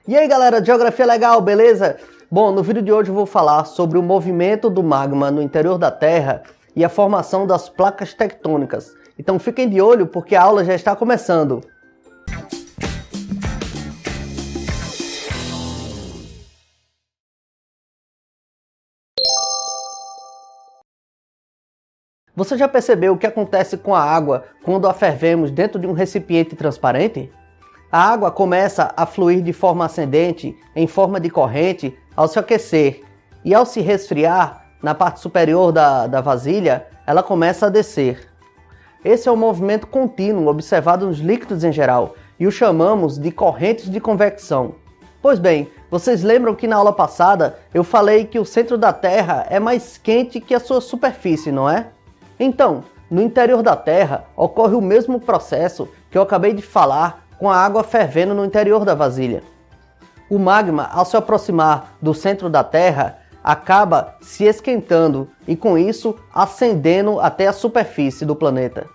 E aí galera, Geografia Legal, beleza? Bom, no vídeo de hoje eu vou falar sobre o movimento do magma no interior da Terra e a formação das placas tectônicas. Então fiquem de olho porque a aula já está começando. Você já percebeu o que acontece com a água quando a fervemos dentro de um recipiente transparente? A água começa a fluir de forma ascendente, em forma de corrente, ao se aquecer. E ao se resfriar, na parte superior da vasilha, ela começa a descer. Esse é um movimento contínuo observado nos líquidos em geral, e o chamamos de correntes de convecção. Pois bem, vocês lembram que na aula passada eu falei que o centro da Terra é mais quente que a sua superfície, não é? Então, no interior da Terra ocorre o mesmo processo que eu acabei de falar com a água fervendo no interior da vasilha. O magma, ao se aproximar do centro da Terra, acaba se esquentando e com isso ascendendo até a superfície do planeta.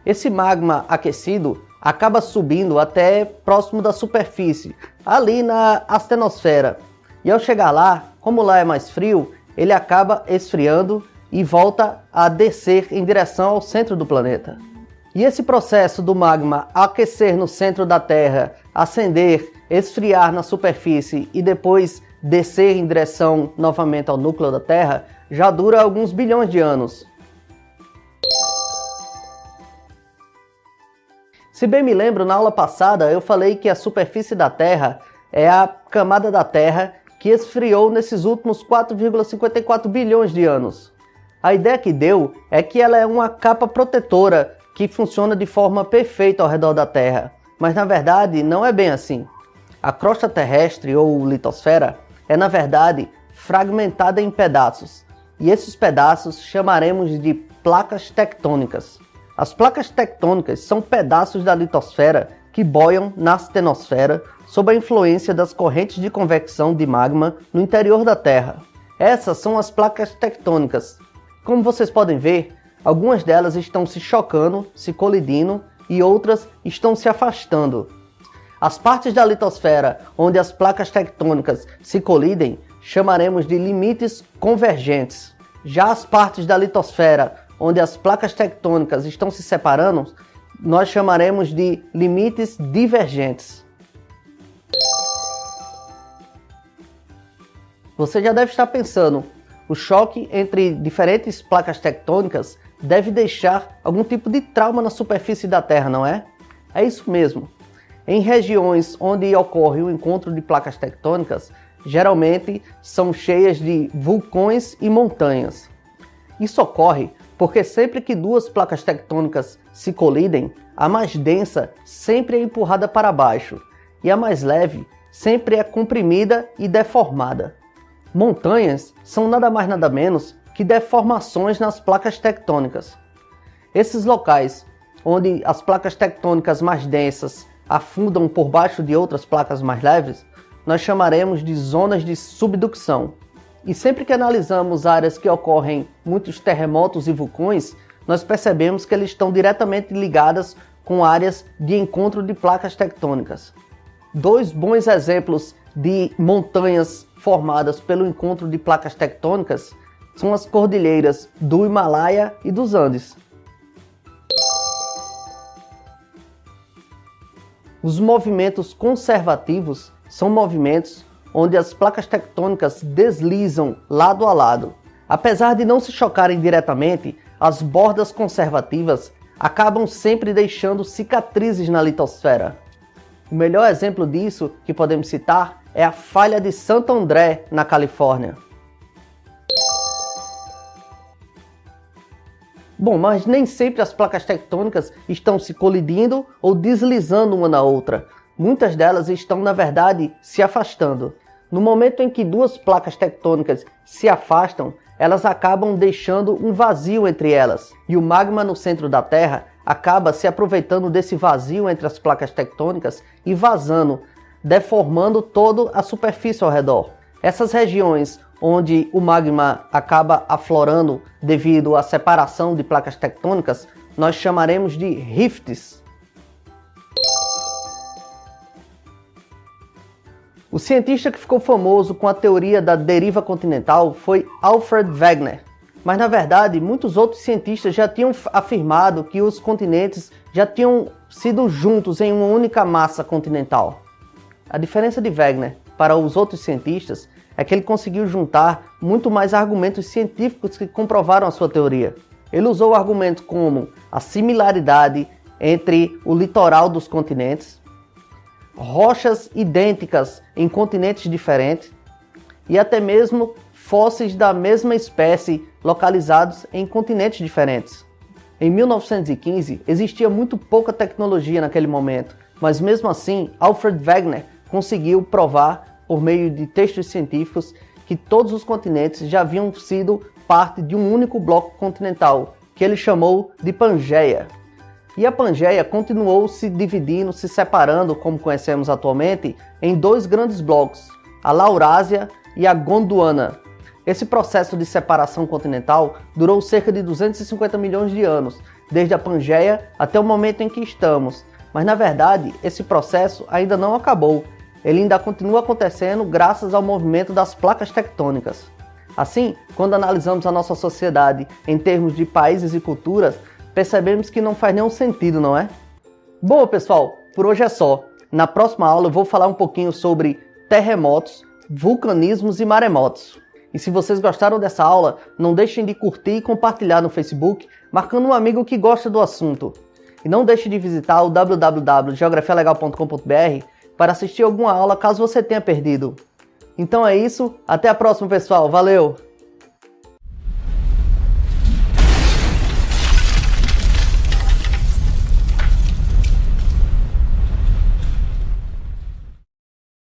Esse magma aquecido acaba subindo até próximo da superfície, ali na astenosfera. E ao chegar lá, como lá é mais frio, ele acaba esfriando e volta a descer em direção ao centro do planeta. E esse processo do magma aquecer no centro da Terra, ascender, esfriar na superfície e depois descer em direção novamente ao núcleo da Terra, já dura alguns bilhões de anos. Se bem me lembro, na aula passada eu falei que a superfície da Terra é a camada da Terra que esfriou nesses últimos 4,54 bilhões de anos. A ideia que deu é que ela é uma capa protetora que funciona de forma perfeita ao redor da Terra, mas na verdade não é bem assim. A crosta terrestre ou litosfera é na verdade fragmentada em pedaços, e esses pedaços chamaremos de placas tectônicas. As placas tectônicas são pedaços da litosfera que boiam na astenosfera sob a influência das correntes de convecção de magma no interior da Terra. Essas são as placas tectônicas. Como vocês podem ver, algumas delas estão se chocando, se colidindo e outras estão se afastando. As partes da litosfera onde as placas tectônicas se colidem chamaremos de limites convergentes. Já as partes da litosfera onde as placas tectônicas estão se separando, nós chamaremos de limites divergentes. Você já deve estar pensando, o choque entre diferentes placas tectônicas deve deixar algum tipo de trauma na superfície da Terra, não é? É isso mesmo. Em regiões onde ocorre o encontro de placas tectônicas, geralmente são cheias de vulcões e montanhas. Isso ocorre porque sempre que duas placas tectônicas se colidem, a mais densa sempre é empurrada para baixo e a mais leve sempre é comprimida e deformada. Montanhas são nada mais nada menos que deformações nas placas tectônicas. Esses locais onde as placas tectônicas mais densas afundam por baixo de outras placas mais leves, nós chamaremos de zonas de subducção. E sempre que analisamos áreas que ocorrem muitos terremotos e vulcões, nós percebemos que eles estão diretamente ligadas com áreas de encontro de placas tectônicas. Dois bons exemplos de montanhas formadas pelo encontro de placas tectônicas são as cordilheiras do Himalaia e dos Andes. Os movimentos conservativos são movimentos onde as placas tectônicas deslizam lado a lado. Apesar de não se chocarem diretamente, as bordas conservativas acabam sempre deixando cicatrizes na litosfera. O melhor exemplo disso que podemos citar é a falha de Santo André, na Califórnia. Bom, mas nem sempre as placas tectônicas estão se colidindo ou deslizando uma na outra. Muitas delas estão, na verdade, se afastando. No momento em que duas placas tectônicas se afastam, elas acabam deixando um vazio entre elas. E o magma no centro da Terra acaba se aproveitando desse vazio entre as placas tectônicas e vazando, deformando toda a superfície ao redor. Essas regiões onde o magma acaba aflorando devido à separação de placas tectônicas, nós chamaremos de rifts. O cientista que ficou famoso com a teoria da deriva continental foi Alfred Wegener. Mas na verdade, muitos outros cientistas já tinham afirmado que os continentes já tinham sido juntos em uma única massa continental. A diferença de Wegener para os outros cientistas é que ele conseguiu juntar muito mais argumentos científicos que comprovaram a sua teoria. Ele usou argumentos como a similaridade entre o litoral dos continentes, rochas idênticas em continentes diferentes e até mesmo fósseis da mesma espécie localizados em continentes diferentes. Em 1915, existia muito pouca tecnologia naquele momento, mas mesmo assim, Alfred Wegener conseguiu provar, por meio de textos científicos, que todos os continentes já haviam sido parte de um único bloco continental, que ele chamou de Pangeia. E a Pangeia continuou se dividindo, se separando, como conhecemos atualmente, em dois grandes blocos, a Laurásia e a Gondwana. Esse processo de separação continental durou cerca de 250 milhões de anos, desde a Pangeia até o momento em que estamos. Mas na verdade, esse processo ainda não acabou. Ele ainda continua acontecendo graças ao movimento das placas tectônicas. Assim, quando analisamos a nossa sociedade em termos de países e culturas, percebemos que não faz nenhum sentido, não é? Bom, pessoal, por hoje é só. Na próxima aula eu vou falar um pouquinho sobre terremotos, vulcanismos e maremotos. E se vocês gostaram dessa aula, não deixem de curtir e compartilhar no Facebook, marcando um amigo que gosta do assunto. E não deixe de visitar o www.geografialegal.com.br para assistir alguma aula caso você tenha perdido. Então é isso, até a próxima, pessoal. Valeu!